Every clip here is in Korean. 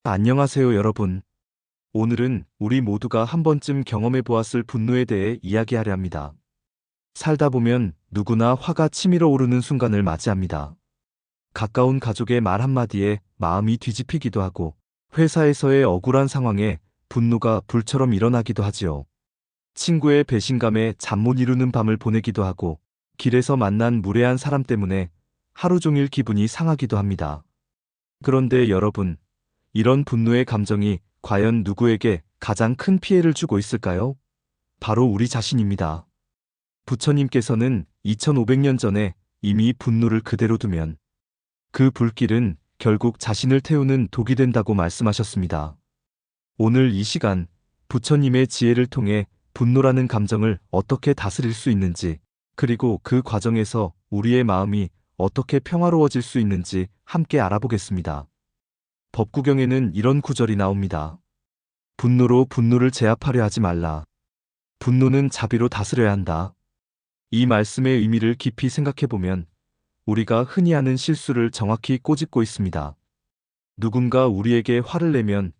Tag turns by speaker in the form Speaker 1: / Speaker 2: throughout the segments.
Speaker 1: 안녕하세요, 여러분. 오늘은 우리 모두가 한 번쯤 경험해 보았을 분노에 대해 이야기하려 합니다. 살다 보면 누구나 화가 치밀어 오르는 순간을 맞이합니다. 가까운 가족의 말 한마디에 마음이 뒤집히기도 하고, 회사에서의 억울한 상황에 분노가 불처럼 일어나기도 하지요. 친구의 배신감에 잠 못 이루는 밤을 보내기도 하고, 길에서 만난 무례한 사람 때문에 하루 종일 기분이 상하기도 합니다. 그런데 여러분, 이런 분노의 감정이 과연 누구에게 가장 큰 피해를 주고 있을까요? 바로 우리 자신입니다. 부처님께서는 2500년 전에 이미 분노를 그대로 두면 그 불길은 결국 자신을 태우는 독이 된다고 말씀하셨습니다. 오늘 이 시간 부처님의 지혜를 통해 분노라는 감정을 어떻게 다스릴 수 있는지, 그리고 그 과정에서 우리의 마음이 어떻게 평화로워질 수 있는지 함께 알아보겠습니다. 법구경에는 이런 구절이 나옵니다. 분노로 분노를 제압하려 하지 말라. 분노는 자비로 다스려야 한다. 이 말씀의 의미를 깊이 생각해보면 우리가 흔히 하는 실수를 정확히 꼬집고 있습니다. 누군가 우리에게 화를 내면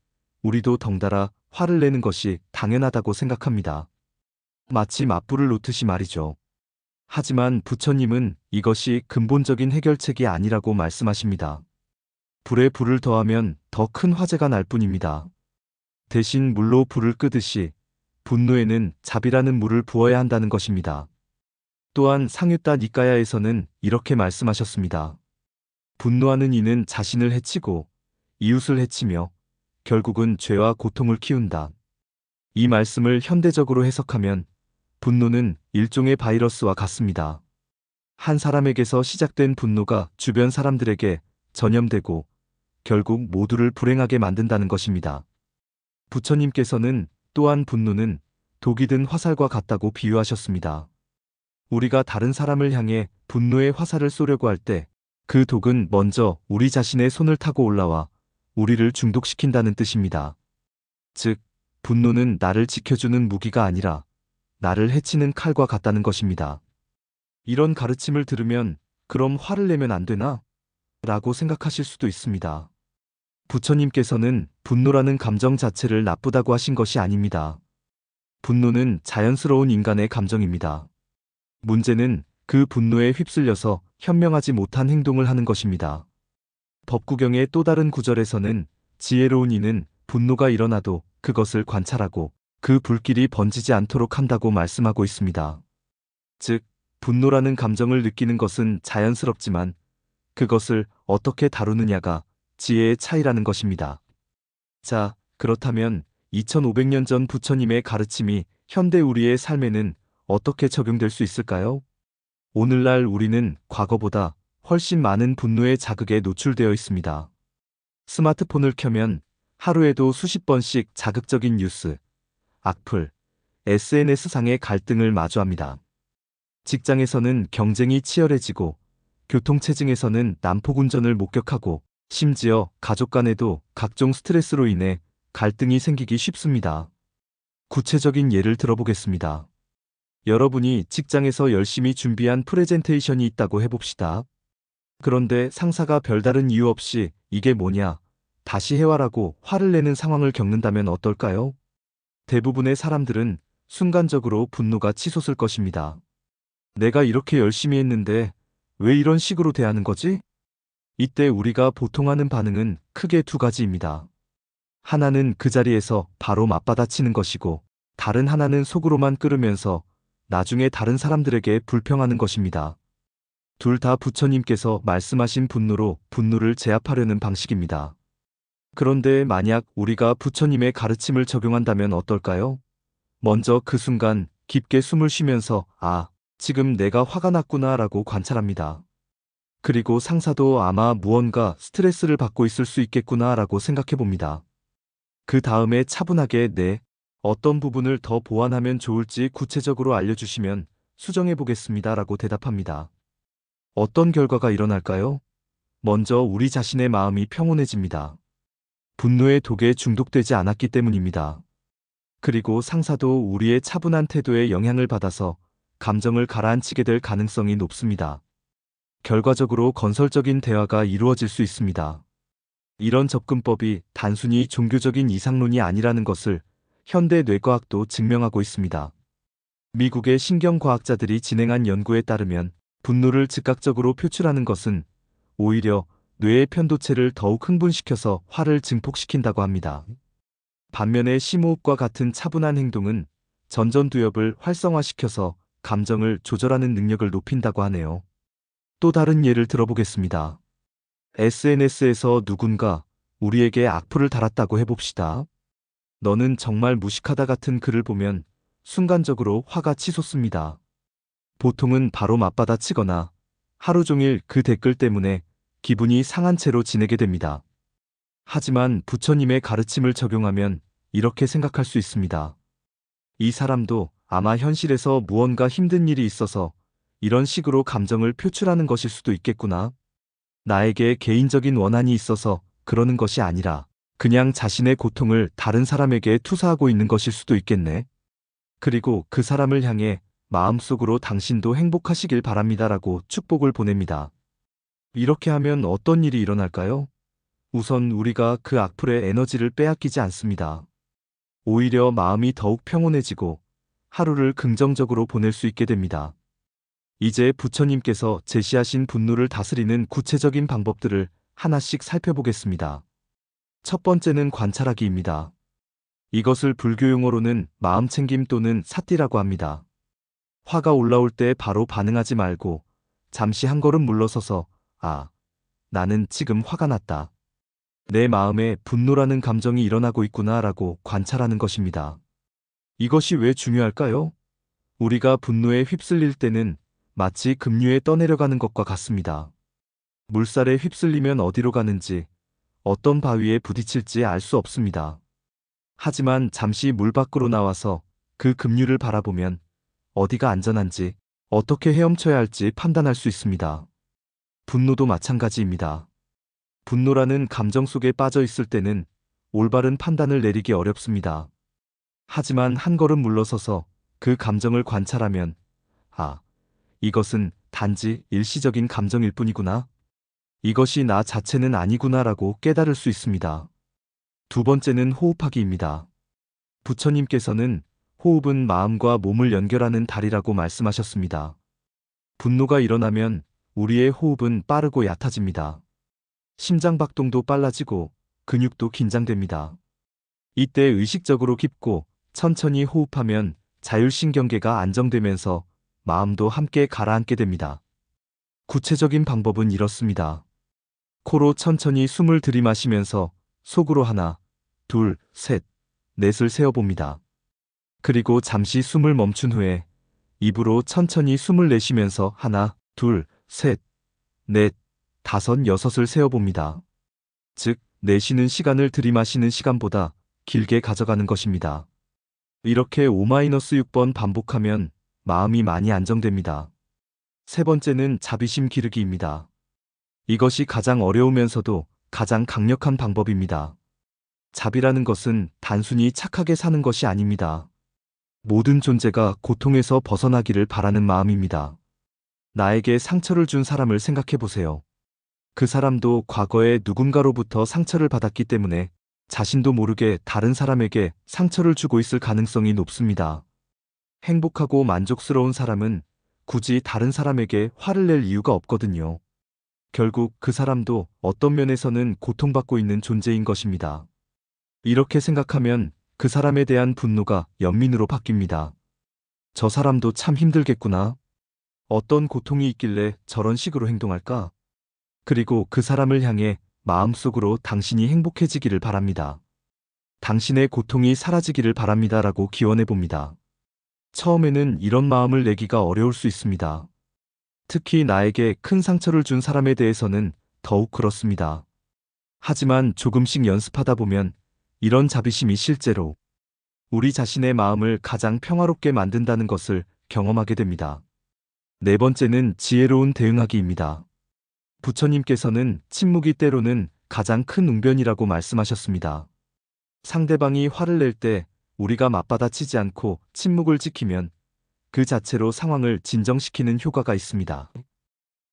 Speaker 1: 우리도 덩달아 화를 내는 것이 당연하다고 생각합니다. 마치 맞불을 놓듯이 말이죠. 하지만 부처님은 이것이 근본적인 해결책이 아니라고 말씀하십니다. 불에 불을 더하면 더 큰 화재가 날 뿐입니다. 대신 물로 불을 끄듯이 분노에는 자비라는 물을 부어야 한다는 것입니다. 또한 상유따 니까야에서는 이렇게 말씀하셨습니다. 분노하는 이는 자신을 해치고 이웃을 해치며 결국은 죄와 고통을 키운다. 이 말씀을 현대적으로 해석하면 분노는 일종의 바이러스와 같습니다. 한 사람에게서 시작된 분노가 주변 사람들에게 전염되고 결국 모두를 불행하게 만든다는 것입니다. 부처님께서는 또한 분노는 독이 든 화살과 같다고 비유하셨습니다. 우리가 다른 사람을 향해 분노의 화살을 쏘려고 할 때 그 독은 먼저 우리 자신의 손을 타고 올라와 우리를 중독시킨다는 뜻입니다. 즉, 분노는 나를 지켜주는 무기가 아니라 나를 해치는 칼과 같다는 것입니다. 이런 가르침을 들으면 그럼 화를 내면 안 되나? 라고 생각하실 수도 있습니다. 부처님께서는 분노라는 감정 자체를 나쁘다고 하신 것이 아닙니다. 분노는 자연스러운 인간의 감정입니다. 문제는 그 분노에 휩쓸려서 현명하지 못한 행동을 하는 것입니다. 법구경의 또 다른 구절에서는 지혜로운 이는 분노가 일어나도 그것을 관찰하고 그 불길이 번지지 않도록 한다고 말씀하고 있습니다. 즉, 분노라는 감정을 느끼는 것은 자연스럽지만 그것을 어떻게 다루느냐가 지혜의 차이라는 것입니다. 자, 그렇다면 2500년 전 부처님의 가르침이 현대 우리의 삶에는 어떻게 적용될 수 있을까요? 오늘날 우리는 과거보다 훨씬 많은 분노의 자극에 노출되어 있습니다. 스마트폰을 켜면 하루에도 수십 번씩 자극적인 뉴스, 악플, SNS상의 갈등을 마주합니다. 직장에서는 경쟁이 치열해지고 교통체증에서는 난폭운전을 목격하고 심지어 가족 간에도 각종 스트레스로 인해 갈등이 생기기 쉽습니다. 구체적인 예를 들어보겠습니다. 여러분이 직장에서 열심히 준비한 프레젠테이션이 있다고 해봅시다. 그런데 상사가 별다른 이유 없이 이게 뭐냐, 다시 해와라고 화를 내는 상황을 겪는다면 어떨까요? 대부분의 사람들은 순간적으로 분노가 치솟을 것입니다. 내가 이렇게 열심히 했는데 왜 이런 식으로 대하는 거지? 이때 우리가 보통 하는 반응은 크게 두 가지입니다. 하나는 그 자리에서 바로 맞받아치는 것이고, 다른 하나는 속으로만 끓으면서 나중에 다른 사람들에게 불평하는 것입니다. 둘 다 부처님께서 말씀하신 분노로 분노를 제압하려는 방식입니다. 그런데 만약 우리가 부처님의 가르침을 적용한다면 어떨까요? 먼저 그 순간 깊게 숨을 쉬면서 지금 내가 화가 났구나 라고 관찰합니다. 그리고 상사도 아마 무언가 스트레스를 받고 있을 수 있겠구나 라고 생각해 봅니다. 그 다음에 차분하게 어떤 부분을 더 보완하면 좋을지 구체적으로 알려주시면 수정해 보겠습니다 라고 대답합니다. 어떤 결과가 일어날까요? 먼저 우리 자신의 마음이 평온해집니다. 분노의 독에 중독되지 않았기 때문입니다. 그리고 상사도 우리의 차분한 태도에 영향을 받아서 감정을 가라앉히게 될 가능성이 높습니다. 결과적으로 건설적인 대화가 이루어질 수 있습니다. 이런 접근법이 단순히 종교적인 이상론이 아니라는 것을 현대 뇌과학도 증명하고 있습니다. 미국의 신경과학자들이 진행한 연구에 따르면 분노를 즉각적으로 표출하는 것은 오히려 뇌의 편도체를 더욱 흥분시켜서 화를 증폭시킨다고 합니다. 반면에 심호흡과 같은 차분한 행동은 전전두엽을 활성화시켜서 감정을 조절하는 능력을 높인다고 하네요. 또 다른 예를 들어보겠습니다. SNS에서 누군가 우리에게 악플을 달았다고 해봅시다. 너는 정말 무식하다 같은 글을 보면 순간적으로 화가 치솟습니다. 보통은 바로 맞받아치거나 하루 종일 그 댓글 때문에 기분이 상한 채로 지내게 됩니다. 하지만 부처님의 가르침을 적용하면 이렇게 생각할 수 있습니다. 이 사람도 아마 현실에서 무언가 힘든 일이 있어서 이런 식으로 감정을 표출하는 것일 수도 있겠구나. 나에게 개인적인 원한이 있어서 그러는 것이 아니라 그냥 자신의 고통을 다른 사람에게 투사하고 있는 것일 수도 있겠네. 그리고 그 사람을 향해 마음속으로 당신도 행복하시길 바랍니다라고 축복을 보냅니다. 이렇게 하면 어떤 일이 일어날까요? 우선 우리가 그 악플의 에너지를 빼앗기지 않습니다. 오히려 마음이 더욱 평온해지고 하루를 긍정적으로 보낼 수 있게 됩니다. 이제 부처님께서 제시하신 분노를 다스리는 구체적인 방법들을 하나씩 살펴보겠습니다. 첫 번째는 관찰하기입니다. 이것을 불교 용어로는 마음챙김 또는 사띠라고 합니다. 화가 올라올 때 바로 반응하지 말고 잠시 한 걸음 물러서서 나는 지금 화가 났다. 내 마음에 분노라는 감정이 일어나고 있구나라고 관찰하는 것입니다. 이것이 왜 중요할까요? 우리가 분노에 휩쓸릴 때는 마치 급류에 떠내려가는 것과 같습니다. 물살에 휩쓸리면 어디로 가는지, 어떤 바위에 부딪힐지 알 수 없습니다. 하지만 잠시 물 밖으로 나와서 그 급류를 바라보면 어디가 안전한지, 어떻게 헤엄쳐야 할지 판단할 수 있습니다. 분노도 마찬가지입니다. 분노라는 감정 속에 빠져 있을 때는 올바른 판단을 내리기 어렵습니다. 하지만 한 걸음 물러서서 그 감정을 관찰하면 이것은 단지 일시적인 감정일 뿐이구나. 이것이 나 자체는 아니구나라고 깨달을 수 있습니다. 두 번째는 호흡하기입니다. 부처님께서는 호흡은 마음과 몸을 연결하는 다리라고 말씀하셨습니다. 분노가 일어나면 우리의 호흡은 빠르고 얕아집니다. 심장박동도 빨라지고 근육도 긴장됩니다. 이때 의식적으로 깊고 천천히 호흡하면 자율신경계가 안정되면서 마음도 함께 가라앉게 됩니다. 구체적인 방법은 이렇습니다. 코로 천천히 숨을 들이마시면서 속으로 하나, 둘, 셋, 넷을 세어봅니다. 그리고 잠시 숨을 멈춘 후에 입으로 천천히 숨을 내쉬면서 하나, 둘, 셋, 넷, 다섯, 여섯을 세어봅니다. 즉, 내쉬는 시간을 들이마시는 시간보다 길게 가져가는 것입니다. 이렇게 5-6번 반복하면 마음이 많이 안정됩니다. 세 번째는 자비심 기르기입니다. 이것이 가장 어려우면서도 가장 강력한 방법입니다. 자비라는 것은 단순히 착하게 사는 것이 아닙니다. 모든 존재가 고통에서 벗어나기를 바라는 마음입니다. 나에게 상처를 준 사람을 생각해 보세요. 그 사람도 과거에 누군가로부터 상처를 받았기 때문에 자신도 모르게 다른 사람에게 상처를 주고 있을 가능성이 높습니다. 행복하고 만족스러운 사람은 굳이 다른 사람에게 화를 낼 이유가 없거든요. 결국 그 사람도 어떤 면에서는 고통받고 있는 존재인 것입니다. 이렇게 생각하면 그 사람에 대한 분노가 연민으로 바뀝니다. 저 사람도 참 힘들겠구나. 어떤 고통이 있길래 저런 식으로 행동할까? 그리고 그 사람을 향해 마음속으로 당신이 행복해지기를 바랍니다. 당신의 고통이 사라지기를 바랍니다라고 기원해 봅니다. 처음에는 이런 마음을 내기가 어려울 수 있습니다. 특히 나에게 큰 상처를 준 사람에 대해서는 더욱 그렇습니다. 하지만 조금씩 연습하다 보면 이런 자비심이 실제로 우리 자신의 마음을 가장 평화롭게 만든다는 것을 경험하게 됩니다. 네 번째는 지혜로운 대응하기입니다. 부처님께서는 침묵이 때로는 가장 큰 웅변이라고 말씀하셨습니다. 상대방이 화를 낼 때 우리가 맞받아치지 않고 침묵을 지키면 그 자체로 상황을 진정시키는 효과가 있습니다.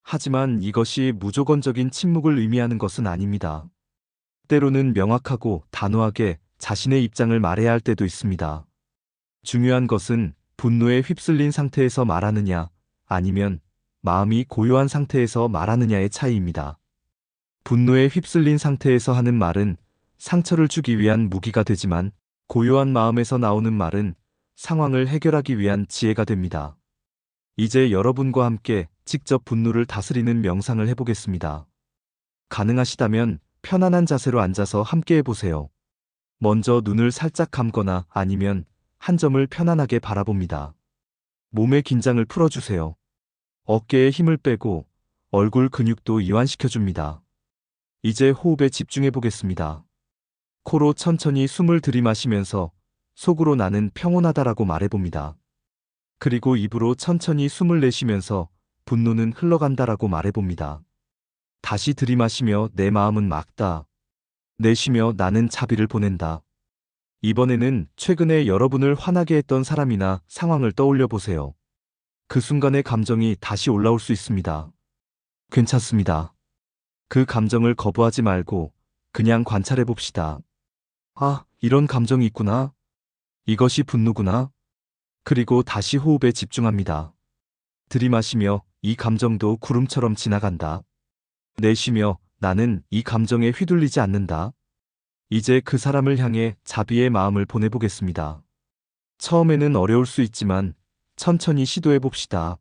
Speaker 1: 하지만 이것이 무조건적인 침묵을 의미하는 것은 아닙니다. 때로는 명확하고 단호하게 자신의 입장을 말해야 할 때도 있습니다. 중요한 것은 분노에 휩쓸린 상태에서 말하느냐, 아니면 마음이 고요한 상태에서 말하느냐의 차이입니다. 분노에 휩쓸린 상태에서 하는 말은 상처를 주기 위한 무기가 되지만, 고요한 마음에서 나오는 말은 상황을 해결하기 위한 지혜가 됩니다. 이제 여러분과 함께 직접 분노를 다스리는 명상을 해보겠습니다. 가능하시다면 편안한 자세로 앉아서 함께 해보세요. 먼저 눈을 살짝 감거나 아니면 한 점을 편안하게 바라봅니다. 몸의 긴장을 풀어주세요. 어깨에 힘을 빼고 얼굴 근육도 이완시켜줍니다. 이제 호흡에 집중해 보겠습니다. 코로 천천히 숨을 들이마시면서 속으로 나는 평온하다라고 말해봅니다. 그리고 입으로 천천히 숨을 내쉬면서 분노는 흘러간다라고 말해봅니다. 다시 들이마시며 내 마음은 맑다. 내쉬며 나는 자비를 보낸다. 이번에는 최근에 여러분을 화나게 했던 사람이나 상황을 떠올려 보세요. 그 순간의 감정이 다시 올라올 수 있습니다. 괜찮습니다. 그 감정을 거부하지 말고 그냥 관찰해 봅시다. 아, 이런 감정이 있구나. 이것이 분노구나. 그리고 다시 호흡에 집중합니다. 들이마시며 이 감정도 구름처럼 지나간다. 내쉬며 나는 이 감정에 휘둘리지 않는다. 이제 그 사람을 향해 자비의 마음을 보내보겠습니다. 처음에는 어려울 수 있지만 천천히 시도해 봅시다.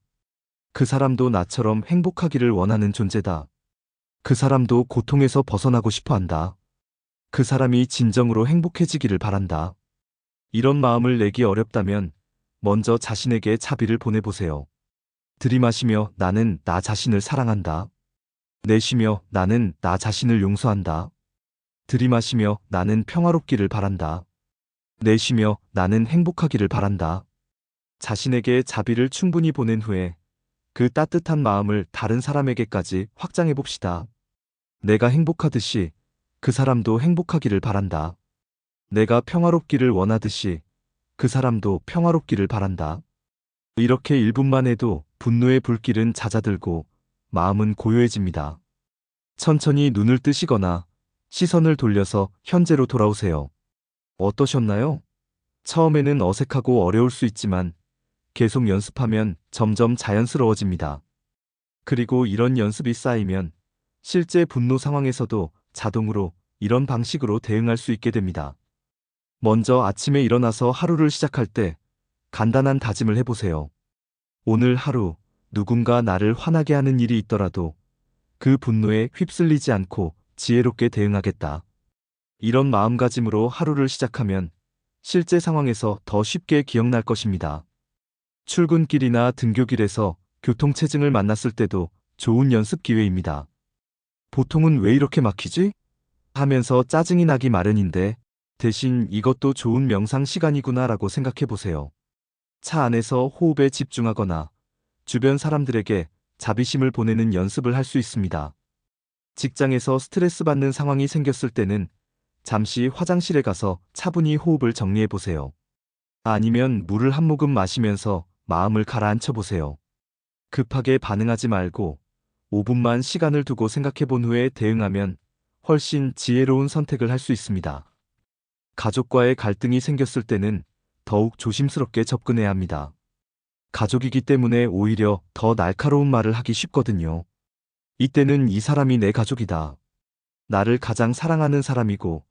Speaker 1: 그 사람도 나처럼 행복하기를 원하는 존재다. 그 사람도 고통에서 벗어나고 싶어 한다. 그 사람이 진정으로 행복해지기를 바란다. 이런 마음을 내기 어렵다면 먼저 자신에게 자비를 보내보세요. 들이마시며 나는 나 자신을 사랑한다. 내쉬며 나는 나 자신을 용서한다. 들이마시며 나는 평화롭기를 바란다. 내쉬며 나는 행복하기를 바란다. 자신에게 자비를 충분히 보낸 후에 그 따뜻한 마음을 다른 사람에게까지 확장해 봅시다. 내가 행복하듯이 그 사람도 행복하기를 바란다. 내가 평화롭기를 원하듯이 그 사람도 평화롭기를 바란다. 이렇게 1분만 해도 분노의 불길은 잦아들고 마음은 고요해집니다. 천천히 눈을 뜨시거나 시선을 돌려서 현재로 돌아오세요. 어떠셨나요? 처음에는 어색하고 어려울 수 있지만 계속 연습하면 점점 자연스러워집니다. 그리고 이런 연습이 쌓이면 실제 분노 상황에서도 자동으로 이런 방식으로 대응할 수 있게 됩니다. 먼저 아침에 일어나서 하루를 시작할 때 간단한 다짐을 해보세요. 오늘 하루 누군가 나를 화나게 하는 일이 있더라도 그 분노에 휩쓸리지 않고 지혜롭게 대응하겠다. 이런 마음가짐으로 하루를 시작하면 실제 상황에서 더 쉽게 기억날 것입니다. 출근길이나 등교길에서 교통체증을 만났을 때도 좋은 연습 기회입니다. 보통은 왜 이렇게 막히지? 하면서 짜증이 나기 마련인데 대신 이것도 좋은 명상 시간이구나라고 생각해 보세요. 차 안에서 호흡에 집중하거나 주변 사람들에게 자비심을 보내는 연습을 할 수 있습니다. 직장에서 스트레스 받는 상황이 생겼을 때는 잠시 화장실에 가서 차분히 호흡을 정리해 보세요. 아니면 물을 한 모금 마시면서 마음을 가라앉혀 보세요. 급하게 반응하지 말고 5분만 시간을 두고 생각해 본 후에 대응하면 훨씬 지혜로운 선택을 할 수 있습니다. 가족과의 갈등이 생겼을 때는 더욱 조심스럽게 접근해야 합니다. 가족이기 때문에 오히려 더 날카로운 말을 하기 쉽거든요. 이때는 이 사람이 내 가족이다. 나를 가장 사랑하는 사람이고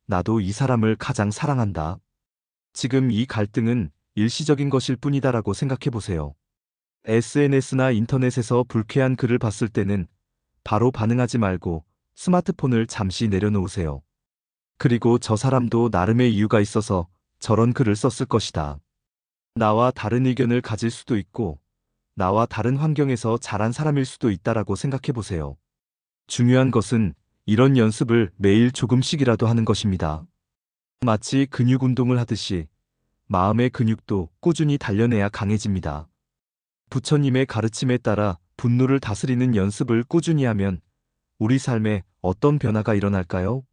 Speaker 1: 나도 이 사람을 가장 사랑한다. 지금 이 갈등은 일시적인 것일 뿐이다라고 생각해 보세요. SNS나 인터넷에서 불쾌한 글을 봤을 때는 바로 반응하지 말고 스마트폰을 잠시 내려놓으세요. 그리고 저 사람도 나름의 이유가 있어서 저런 글을 썼을 것이다. 나와 다른 의견을 가질 수도 있고 나와 다른 환경에서 자란 사람일 수도 있다라고 생각해 보세요. 중요한 것은 이런 연습을 매일 조금씩이라도 하는 것입니다. 마치 근육 운동을 하듯이 마음의 근육도 꾸준히 단련해야 강해집니다. 부처님의 가르침에 따라 분노를 다스리는 연습을 꾸준히 하면 우리 삶에 어떤 변화가 일어날까요?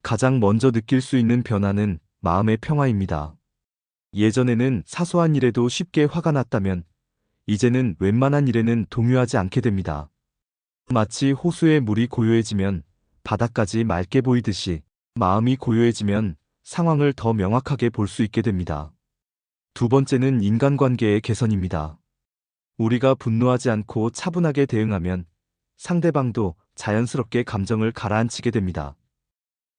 Speaker 1: 가장 먼저 느낄 수 있는 변화는 마음의 평화입니다. 예전에는 사소한 일에도 쉽게 화가 났다면 이제는 웬만한 일에는 동요하지 않게 됩니다. 마치 호수의 물이 고요해지면 바닥까지 맑게 보이듯이 마음이 고요해지면 상황을 더 명확하게 볼 수 있게 됩니다. 두 번째는 인간관계의 개선입니다. 우리가 분노하지 않고 차분하게 대응하면 상대방도 자연스럽게 감정을 가라앉히게 됩니다.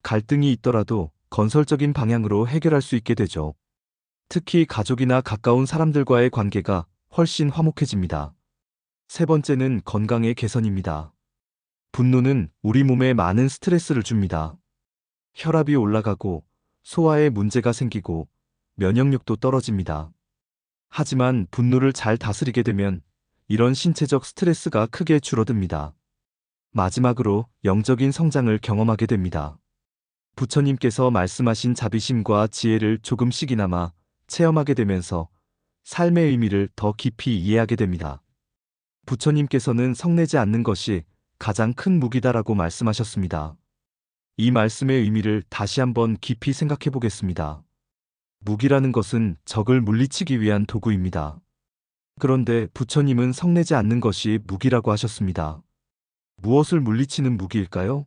Speaker 1: 갈등이 있더라도 건설적인 방향으로 해결할 수 있게 되죠. 특히 가족이나 가까운 사람들과의 관계가 훨씬 화목해집니다. 세 번째는 건강의 개선입니다. 분노는 우리 몸에 많은 스트레스를 줍니다. 혈압이 올라가고 소화에 문제가 생기고 면역력도 떨어집니다. 하지만 분노를 잘 다스리게 되면 이런 신체적 스트레스가 크게 줄어듭니다. 마지막으로 영적인 성장을 경험하게 됩니다. 부처님께서 말씀하신 자비심과 지혜를 조금씩이나마 체험하게 되면서 삶의 의미를 더 깊이 이해하게 됩니다. 부처님께서는 성내지 않는 것이 가장 큰 무기다라고 말씀하셨습니다. 이 말씀의 의미를 다시 한번 깊이 생각해 보겠습니다. 무기라는 것은 적을 물리치기 위한 도구입니다. 그런데 부처님은 성내지 않는 것이 무기라고 하셨습니다. 무엇을 물리치는 무기일까요?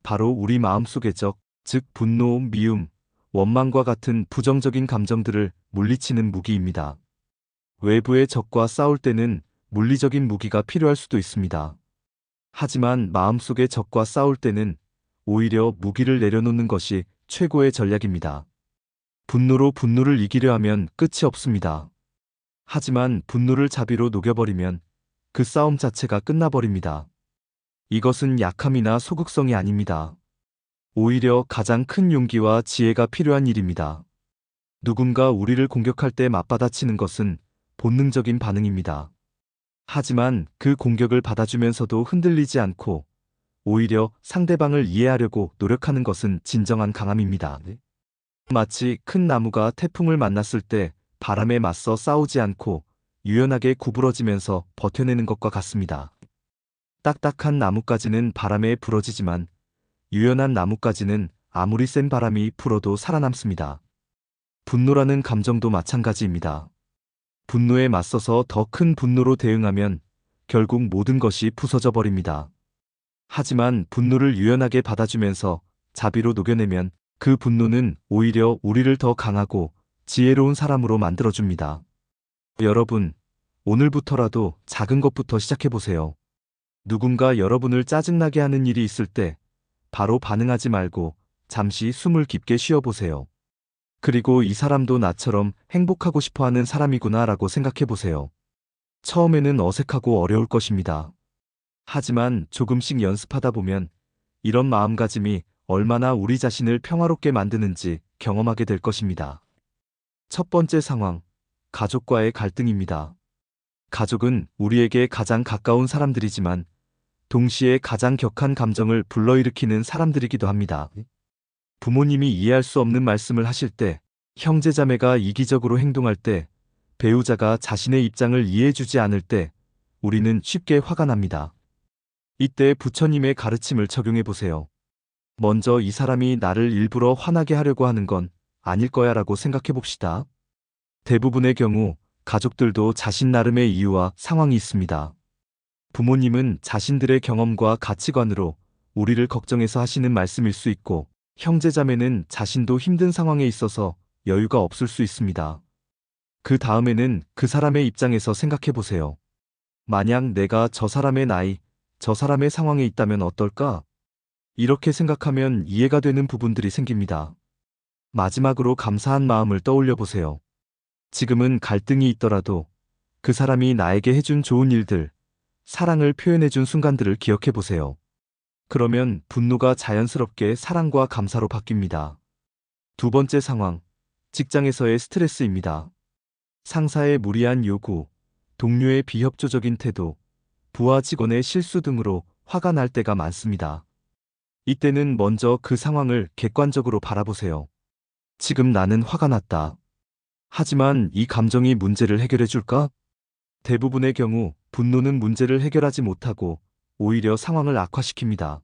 Speaker 1: 바로 우리 마음속의 적, 즉 분노, 미움, 원망과 같은 부정적인 감정들을 물리치는 무기입니다. 외부의 적과 싸울 때는 물리적인 무기가 필요할 수도 있습니다. 하지만 마음속의 적과 싸울 때는 오히려 무기를 내려놓는 것이 최고의 전략입니다. 분노로 분노를 이기려 하면 끝이 없습니다. 하지만 분노를 자비로 녹여버리면 그 싸움 자체가 끝나버립니다. 이것은 약함이나 소극성이 아닙니다. 오히려 가장 큰 용기와 지혜가 필요한 일입니다. 누군가 우리를 공격할 때 맞받아치는 것은 본능적인 반응입니다. 하지만 그 공격을 받아주면서도 흔들리지 않고 오히려 상대방을 이해하려고 노력하는 것은 진정한 강함입니다. 마치 큰 나무가 태풍을 만났을 때 바람에 맞서 싸우지 않고 유연하게 구부러지면서 버텨내는 것과 같습니다. 딱딱한 나무까지는 바람에 부러지지만 유연한 나무까지는 아무리 센 바람이 불어도 살아남습니다. 분노라는 감정도 마찬가지입니다. 분노에 맞서서 더 큰 분노로 대응하면 결국 모든 것이 부서져 버립니다. 하지만 분노를 유연하게 받아주면서 자비로 녹여내면 그 분노는 오히려 우리를 더 강하고 지혜로운 사람으로 만들어줍니다. 여러분, 오늘부터라도 작은 것부터 시작해보세요. 누군가 여러분을 짜증나게 하는 일이 있을 때 바로 반응하지 말고 잠시 숨을 깊게 쉬어보세요. 그리고 이 사람도 나처럼 행복하고 싶어하는 사람이구나 라고 생각해보세요. 처음에는 어색하고 어려울 것입니다. 하지만 조금씩 연습하다 보면 이런 마음가짐이 얼마나 우리 자신을 평화롭게 만드는지 경험하게 될 것입니다. 첫 번째 상황, 가족과의 갈등입니다. 가족은 우리에게 가장 가까운 사람들이지만 동시에 가장 격한 감정을 불러일으키는 사람들이기도 합니다. 부모님이 이해할 수 없는 말씀을 하실 때, 형제자매가 이기적으로 행동할 때, 배우자가 자신의 입장을 이해해주지 않을 때, 우리는 쉽게 화가 납니다. 이때 부처님의 가르침을 적용해보세요. 먼저 이 사람이 나를 일부러 화나게 하려고 하는 건 아닐 거야 라고 생각해봅시다. 대부분의 경우 가족들도 자신 나름의 이유와 상황이 있습니다. 부모님은 자신들의 경험과 가치관으로 우리를 걱정해서 하시는 말씀일 수 있고, 형제자매는 자신도 힘든 상황에 있어서 여유가 없을 수 있습니다. 그 다음에는 그 사람의 입장에서 생각해보세요. 만약 내가 저 사람의 나이, 저 사람의 상황에 있다면 어떨까? 이렇게 생각하면 이해가 되는 부분들이 생깁니다. 마지막으로 감사한 마음을 떠올려 보세요. 지금은 갈등이 있더라도 그 사람이 나에게 해준 좋은 일들, 사랑을 표현해준 순간들을 기억해 보세요. 그러면 분노가 자연스럽게 사랑과 감사로 바뀝니다. 두 번째 상황, 직장에서의 스트레스입니다. 상사의 무리한 요구, 동료의 비협조적인 태도, 부하 직원의 실수 등으로 화가 날 때가 많습니다. 이때는 먼저 그 상황을 객관적으로 바라보세요. 지금 나는 화가 났다. 하지만 이 감정이 문제를 해결해 줄까? 대부분의 경우 분노는 문제를 해결하지 못하고 오히려 상황을 악화시킵니다.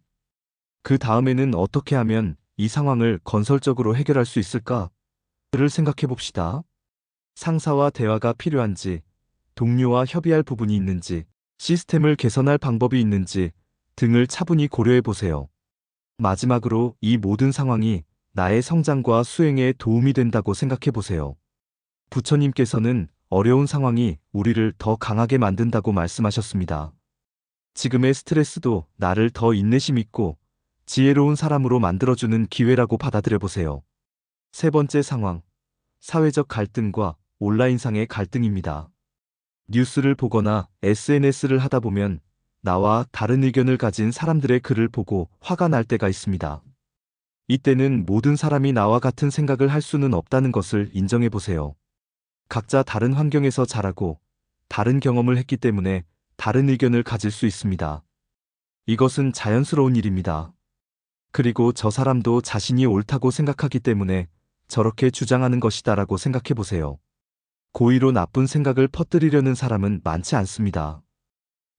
Speaker 1: 그 다음에는 어떻게 하면 이 상황을 건설적으로 해결할 수 있을까? 를 생각해 봅시다. 상사와 대화가 필요한지, 동료와 협의할 부분이 있는지, 시스템을 개선할 방법이 있는지 등을 차분히 고려해 보세요. 마지막으로 이 모든 상황이 나의 성장과 수행에 도움이 된다고 생각해 보세요. 부처님께서는 어려운 상황이 우리를 더 강하게 만든다고 말씀하셨습니다. 지금의 스트레스도 나를 더 인내심 있고 지혜로운 사람으로 만들어주는 기회라고 받아들여 보세요. 세 번째 상황, 사회적 갈등과 온라인상의 갈등입니다. 뉴스를 보거나 SNS를 하다 보면 나와 다른 의견을 가진 사람들의 글을 보고 화가 날 때가 있습니다. 이때는 모든 사람이 나와 같은 생각을 할 수는 없다는 것을 인정해 보세요. 각자 다른 환경에서 자라고 다른 경험을 했기 때문에 다른 의견을 가질 수 있습니다. 이것은 자연스러운 일입니다. 그리고 저 사람도 자신이 옳다고 생각하기 때문에 저렇게 주장하는 것이다라고 생각해 보세요. 고의로 나쁜 생각을 퍼뜨리려는 사람은 많지 않습니다.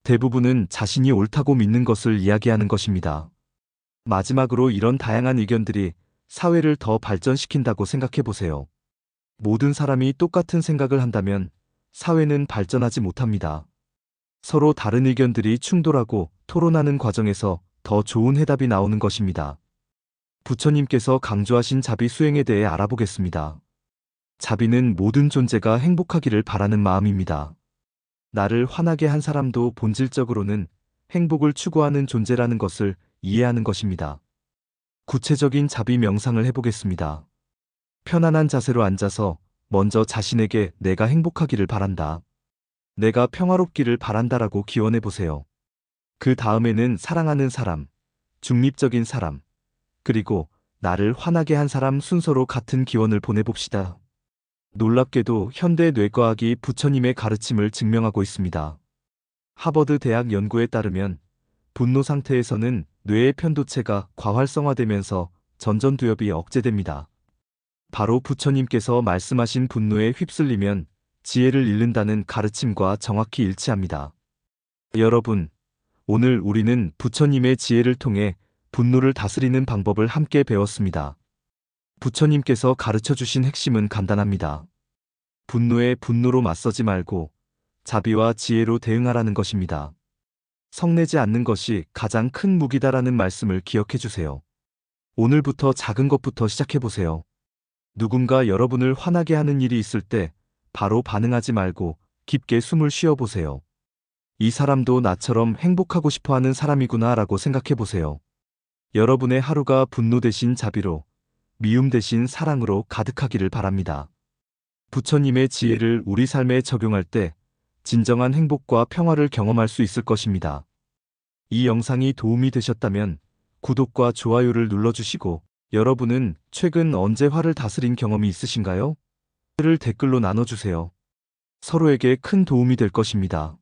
Speaker 1: 대부분은 자신이 옳다고 믿는 것을 이야기하는 것입니다. 마지막으로 이런 다양한 의견들이 사회를 더 발전시킨다고 생각해 보세요. 모든 사람이 똑같은 생각을 한다면 사회는 발전하지 못합니다. 서로 다른 의견들이 충돌하고 토론하는 과정에서 더 좋은 해답이 나오는 것입니다. 부처님께서 강조하신 자비 수행에 대해 알아보겠습니다. 자비는 모든 존재가 행복하기를 바라는 마음입니다. 나를 화나게 한 사람도 본질적으로는 행복을 추구하는 존재라는 것을 이해하는 것입니다. 구체적인 자비 명상을 해보겠습니다. 편안한 자세로 앉아서 먼저 자신에게 내가 행복하기를 바란다. 내가 평화롭기를 바란다라고 기원해 보세요. 그 다음에는 사랑하는 사람, 중립적인 사람, 그리고 나를 화나게 한 사람 순서로 같은 기원을 보내봅시다. 놀랍게도 현대 뇌과학이 부처님의 가르침을 증명하고 있습니다. 하버드 대학 연구에 따르면 분노 상태에서는 뇌의 편도체가 과활성화되면서 전전두엽이 억제됩니다. 바로 부처님께서 말씀하신 분노에 휩쓸리면 지혜를 잃는다는 가르침과 정확히 일치합니다. 여러분, 오늘 우리는 부처님의 지혜를 통해 분노를 다스리는 방법을 함께 배웠습니다. 부처님께서 가르쳐 주신 핵심은 간단합니다. 분노에 분노로 맞서지 말고 자비와 지혜로 대응하라는 것입니다. 성내지 않는 것이 가장 큰 무기다라는 말씀을 기억해 주세요. 오늘부터 작은 것부터 시작해 보세요. 누군가 여러분을 화나게 하는 일이 있을 때 바로 반응하지 말고 깊게 숨을 쉬어 보세요. 이 사람도 나처럼 행복하고 싶어 하는 사람이구나 라고 생각해 보세요. 여러분의 하루가 분노 대신 자비로, 미움 대신 사랑으로 가득하기를 바랍니다. 부처님의 지혜를 우리 삶에 적용할 때 진정한 행복과 평화를 경험할 수 있을 것입니다. 이 영상이 도움이 되셨다면 구독과 좋아요를 눌러주시고, 여러분은 최근 언제 화를 다스린 경험이 있으신가요? 를 댓글로 나눠주세요. 서로에게 큰 도움이 될 것입니다.